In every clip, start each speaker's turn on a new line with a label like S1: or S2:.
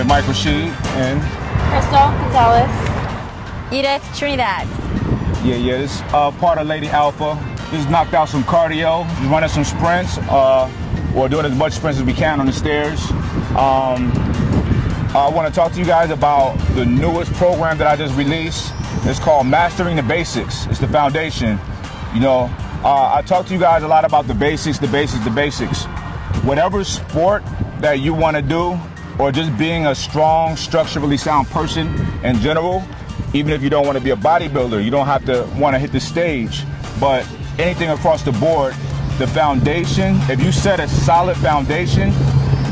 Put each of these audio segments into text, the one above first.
S1: boy Mike Rashid and
S2: Crystal Gonzalez.
S3: Edith Trinidad.
S1: Yeah, this is part of Lady Alpha. Just knocked out some cardio, just running some sprints, or doing as much sprints as we can on the stairs. I want to talk to you guys about the newest program that I just released. It's called Mastering the Basics. It's the foundation. You know, I talk to you guys a lot about the basics. Whatever sport that you want to do, or just being a strong, structurally sound person in general, even if you don't want to be a bodybuilder, you don't have to want to hit the stage, but anything across the board, the foundation, if you set a solid foundation,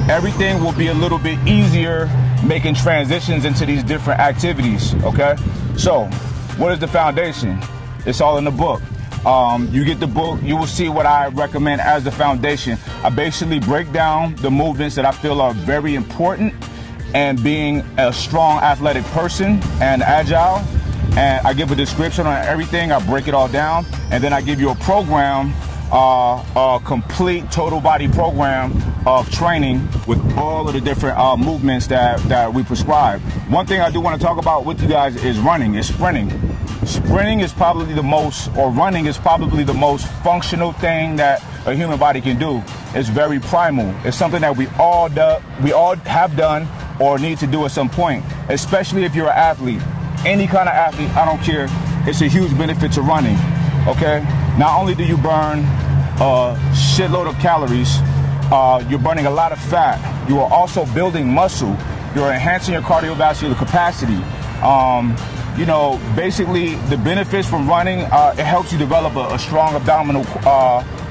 S1: everything will be a little bit easier making transitions into these different activities, okay? So, what is the foundation? It's all in the book. You get the book, you will see what I recommend as the foundation. I basically break down the movements that I feel are very important, and being a strong athletic person and agile, and I give a description on everything. I break it all down, and then I give you a program, a complete total body program of training with all of the different movements that we prescribe. One thing I do want to talk about with you guys is sprinting. Sprinting is probably the most, or running is probably the most functional thing that a human body can do. It's very primal. It's something that we all have done or need to do at some point, especially if you're an athlete. Any kind of athlete, I don't care, it's a huge benefit to running, okay? Not only do you burn a shitload of calories, you're burning a lot of fat. You are also building muscle. You're enhancing your cardiovascular capacity. You know, basically the benefits from running, it helps you develop a strong abdominal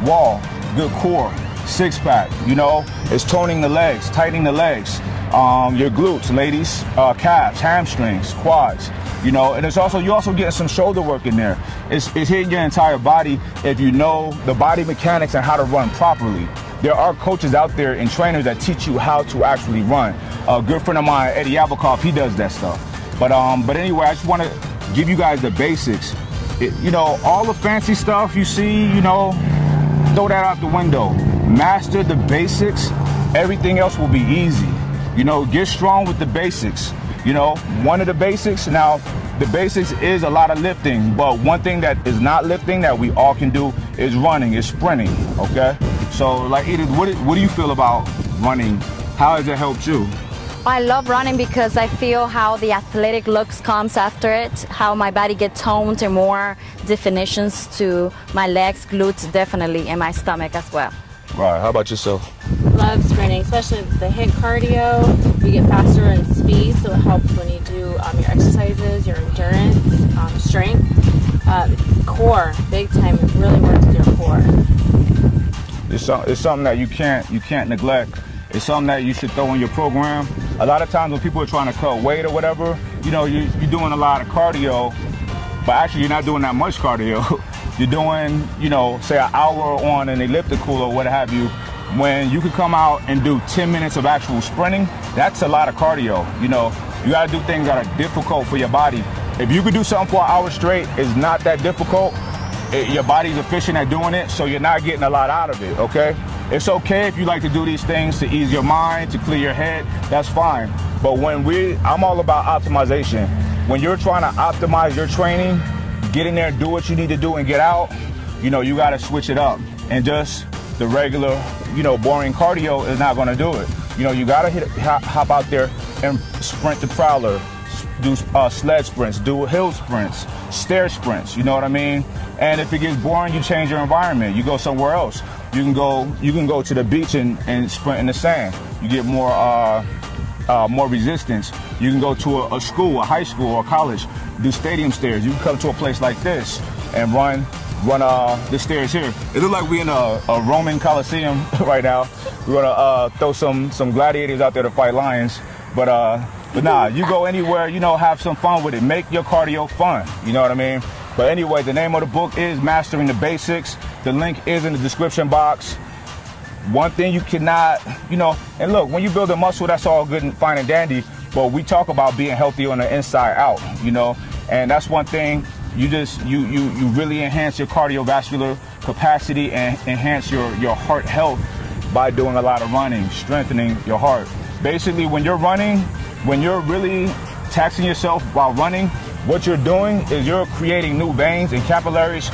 S1: wall, good core, six-pack, you know, it's toning the legs, tightening the legs, your glutes, ladies, calves, hamstrings, quads, you know, and you're also getting some shoulder work in there. It's hitting your entire body if you know the body mechanics and how to run properly. There are coaches out there and trainers that teach you how to actually run. A good friend of mine, Eddie Abakoff, he does that stuff. But anyway, I just want to give you guys the basics. You know, all the fancy stuff you see, you know, throw that out the window. Master the basics, everything else will be easy. You know, get strong with the basics. You know, one of the basics, now the basics is a lot of lifting, but one thing that is not lifting that we all can do is running, is sprinting, okay? So, like, Edith, what do you feel about running? How has it helped you?
S3: I love running because I feel how the athletic looks comes after it, how my body gets toned and more definitions to my legs, glutes definitely, and my stomach as well.
S1: Right, how about yourself?
S2: Love sprinting, especially the HIIT cardio. You get faster in speed, so it helps when you do your exercises, your endurance, strength. Core, big time, it really works with your core.
S1: It's something that you can't neglect. It's something that you should throw in your program. A lot of times when people are trying to cut weight or whatever, you know, you're doing a lot of cardio, but actually you're not doing that much cardio. You're doing, you know, say an hour on an elliptical or what have you. When you can come out and do 10 minutes of actual sprinting, that's a lot of cardio. You know, you gotta do things that are difficult for your body. If you could do something for an hour straight, it's not that difficult. Your body's efficient at doing it, so you're not getting a lot out of it, okay? It's okay if you like to do these things to ease your mind, to clear your head, that's fine. But I'm all about optimization. When you're trying to optimize your training, get in there, do what you need to do and get out, you know, you gotta switch it up. And just the regular, you know, boring cardio is not gonna do it. You know, you gotta hop out there and sprint the prowler, do sled sprints, do hill sprints, stair sprints, you know what I mean? And if it gets boring, you change your environment. You go somewhere else. You can go to the beach and sprint in the sand. You get more resistance. You can go to a school, a high school or college, do stadium stairs. You can come to a place like this and run the stairs here. It looks like we're in a Roman Coliseum right now. We're gonna throw some gladiators out there to fight lions. But nah, you go anywhere, you know, have some fun with it. Make your cardio fun, you know what I mean? But anyway, the name of the book is Mastering the Basics. The link is in the description box. One thing you cannot, you know, and look, when you build a muscle, that's all good and fine and dandy, but we talk about being healthy on the inside out, you know, and that's one thing. You really enhance your cardiovascular capacity and enhance your heart health by doing a lot of running, strengthening your heart. Basically, when you're running, when you're really taxing yourself while running, what you're doing is you're creating new veins and capillaries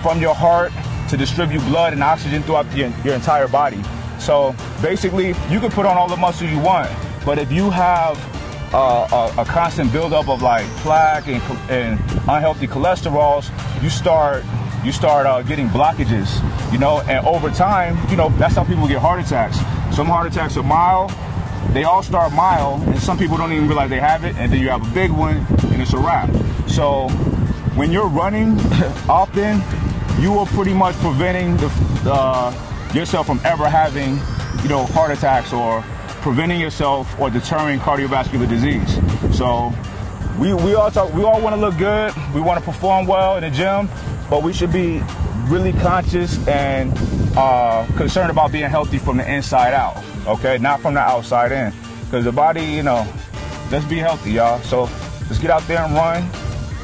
S1: from your heart to distribute blood and oxygen throughout your entire body. So basically, you can put on all the muscle you want, but if you have a constant buildup of like plaque and unhealthy cholesterols, you start getting blockages, you know, and over time, you know, that's how people get heart attacks. Some heart attacks are mild, they all start mild, and some people don't even realize they have it, and then you have a big one, and it's a wrap. So when you're running often, you are pretty much preventing yourself from ever having, you know, heart attacks, or preventing yourself or deterring cardiovascular disease. So we all want to look good, we want to perform well in the gym, but we should be really conscious and concerned about being healthy from the inside out, okay? Not from the outside in. Because the body, you know, let's be healthy, y'all. So just get out there and run,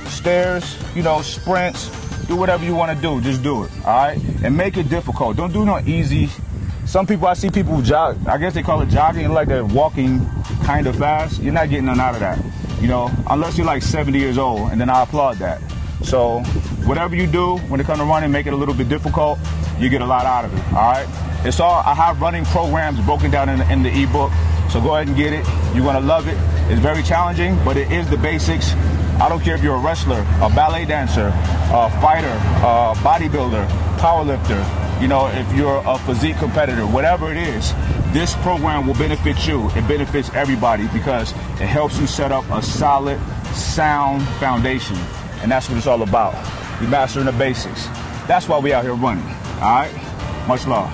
S1: stairs, you know, sprints, do whatever you want to do, just do it, all right? And make it difficult. Don't do no easy. Some people, I see people jog, I guess they call it jogging, like they're walking kind of fast. You're not getting none out of that, you know, unless you're like 70 years old, and then I applaud that. So whatever you do when it comes to running, make it a little bit difficult, you get a lot out of it, all right? It's all, I have running programs broken down in the ebook, so go ahead and get it. You're gonna love it. It's very challenging, but it is the basics. I don't care if you're a wrestler, a ballet dancer, a fighter, a bodybuilder, powerlifter, you know, if you're a physique competitor, whatever it is, this program will benefit you. It benefits everybody because it helps you set up a solid, sound foundation. And that's what it's all about. We're mastering the basics. That's why we out here running, all right? Much love.